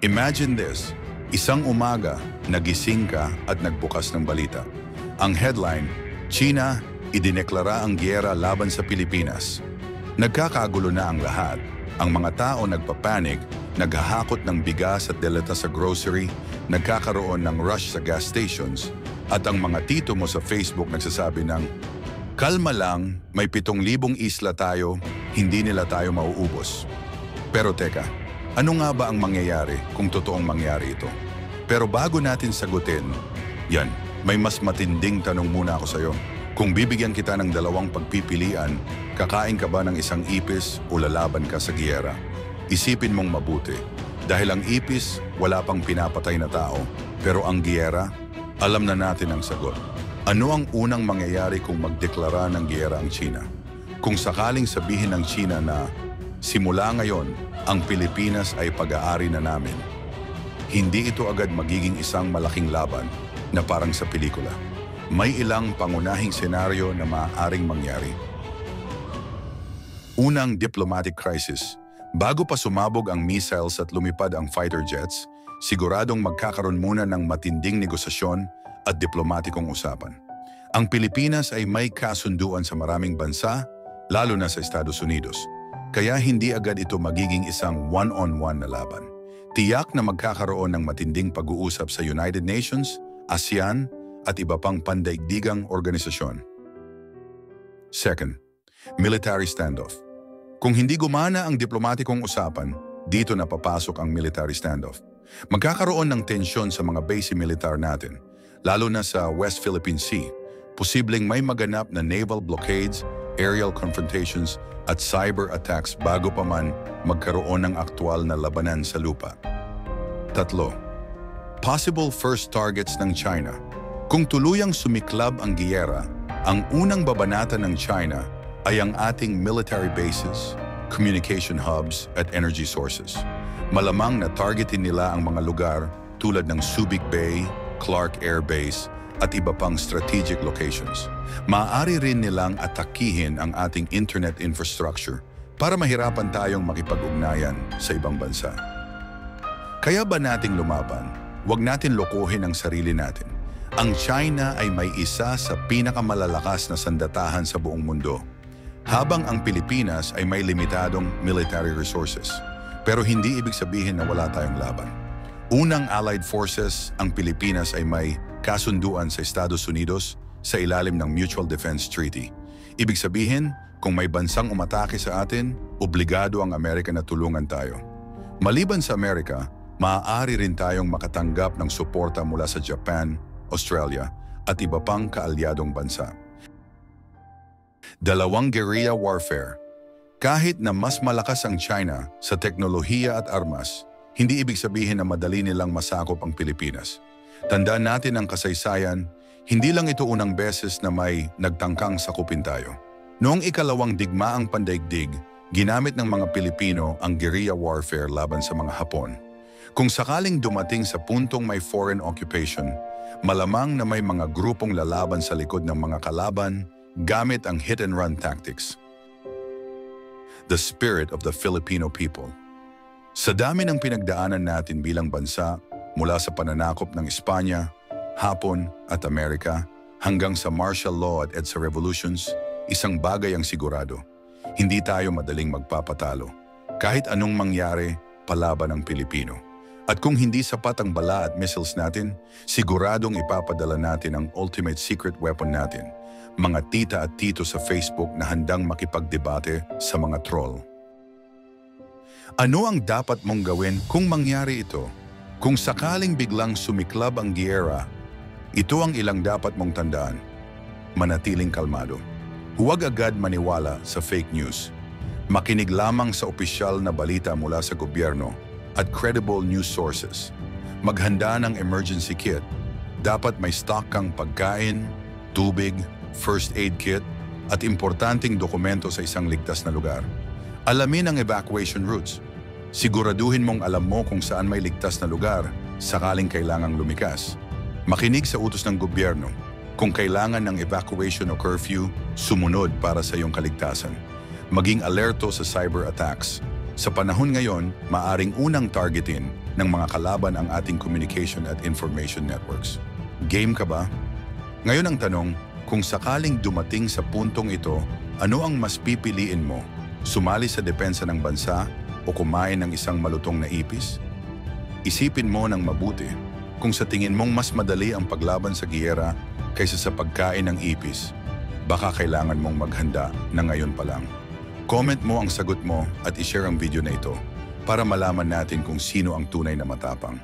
Imagine this, isang umaga, nagising ka at nagbukas ng balita. Ang headline, China, idineklara ang giyera laban sa Pilipinas. Nagkakagulo na ang lahat. Ang mga tao nagpapanik, naghahakot ng bigas at delata sa grocery, nagkakaroon ng rush sa gas stations, at ang mga tito mo sa Facebook nagsasabi ng, kalma lang, may 7,000 isla tayo, hindi nila tayo mauubos. Pero teka, ano nga ba ang mangyayari kung totoong mangyari ito? Pero bago natin sagutin, yan, may mas matinding tanong muna ako sa'yo. Kung bibigyan kita ng 2 pagpipilian, kakain ka ba ng isang ipis o lalaban ka sa giyera? Isipin mong mabuti. Dahil ang ipis, wala pang pinapatay na tao. Pero ang giyera, alam na natin ang sagot. Ano ang unang mangyayari kung magdeklara ng giyera ang China? Kung sakaling sabihin ng China na, simula ngayon, ang Pilipinas ay pag-aari na namin. Hindi ito agad magiging isang malaking laban na parang sa pelikula. May ilang pangunahing senaryo na maaaring mangyari. Unang diplomatic crisis. Bago pa sumabog ang missiles at lumipad ang fighter jets, siguradong magkakaroon muna ng matinding negosasyon at diplomatikong usapan. Ang Pilipinas ay may kasunduan sa maraming bansa, lalo na sa Estados Unidos. Kaya hindi agad ito magiging isang one-on-one na laban. Tiyak na magkakaroon ng matinding pag-uusap sa United Nations, ASEAN, at iba pang pandaigdigang organisasyon. Second, military standoff. Kung hindi gumana ang diplomatikong usapan, dito na papasok ang military standoff. Magkakaroon ng tensyon sa mga base militar natin, lalo na sa West Philippine Sea. Posibleng may maganap na naval blockades, aerial confrontations, at cyber attacks bago pa man magkaroon ng aktwal na labanan sa lupa. Tatlo, possible first targets ng China. Kung tuluyang sumiklab ang giyera, ang unang babanatan ng China ay ang ating military bases, communication hubs at energy sources. Malamang na targetin nila ang mga lugar tulad ng Subic Bay, Clark Air Base at iba pang strategic locations. Maaari rin nilang atakihin ang ating internet infrastructure para mahirapan tayong makipag-ugnayan sa ibang bansa. Kaya ba nating lumaban? Huwag natin lokohin ang sarili natin. Ang China ay may isa sa pinakamalalakas na sandatahan sa buong mundo, habang ang Pilipinas ay may limitadong military resources. Pero hindi ibig sabihin na wala tayong laban. Unang allied forces, ang Pilipinas ay may kasunduan sa Estados Unidos sa ilalim ng Mutual Defense Treaty. Ibig sabihin, kung may bansang umatake sa atin, obligado ang Amerika na tulungan tayo. Maliban sa Amerika, maaari rin tayong makatanggap ng suporta mula sa Japan, Australia, at iba pang kaalyadong bansa. Dalawang guerrilla warfare. Kahit na mas malakas ang China sa teknolohiya at armas, hindi ibig sabihin na madali nilang masakop ang Pilipinas. Tandaan natin ang kasaysayan, hindi lang ito unang beses na may nagtangkang sakupin tayo. Noong ikalawang digmaang pandaigdig, ginamit ng mga Pilipino ang guerrilla warfare laban sa mga Hapon. Kung sakaling dumating sa puntong may foreign occupation, malamang na may mga grupong lalaban sa likod ng mga kalaban gamit ang hit-and-run tactics. The spirit of the Filipino people. Sa dami ng pinagdaanan natin bilang bansa, mula sa pananakop ng Espanya, Hapon at Amerika, hanggang sa martial law at EDSA revolutions, isang bagay ang sigurado. Hindi tayo madaling magpapatalo. Kahit anong mangyari, palaban ang Pilipino. At kung hindi sapat ang bala at missiles natin, siguradong ipapadala natin ang ultimate secret weapon natin, mga tita at tito sa Facebook na handang makipagdebate sa mga troll. Ano ang dapat mong gawin kung mangyari ito? Kung sakaling biglang sumiklab ang giyera, ito ang ilang dapat mong tandaan. Manatiling kalmado. Huwag agad maniwala sa fake news. Makinig lamang sa opisyal na balita mula sa gobyerno at credible news sources. Maghanda ng emergency kit. Dapat may stock kang pagkain, tubig, first aid kit, at importanteng dokumento sa isang ligtas na lugar. Alamin ang evacuation routes. Siguraduhin mong alam mo kung saan may ligtas na lugar sakaling kailangang lumikas. Makinig sa utos ng gobyerno. Kung kailangan ng evacuation o curfew, sumunod para sa iyong kaligtasan. Maging alerto sa cyber attacks. Sa panahon ngayon, maaring unang targetin ng mga kalaban ang ating communication at information networks. Game ka ba? Ngayon ang tanong, kung sakaling dumating sa puntong ito, ano ang mas pipiliin mo? Sumali sa depensa ng bansa o kumain ng isang malutong na ipis? Isipin mo ng mabuti kung sa tingin mong mas madali ang paglaban sa giyera kaysa sa pagkain ng ipis, baka kailangan mong maghanda na ngayon pa lang. Comment mo ang sagot mo at ishare ang video na ito para malaman natin kung sino ang tunay na matapang.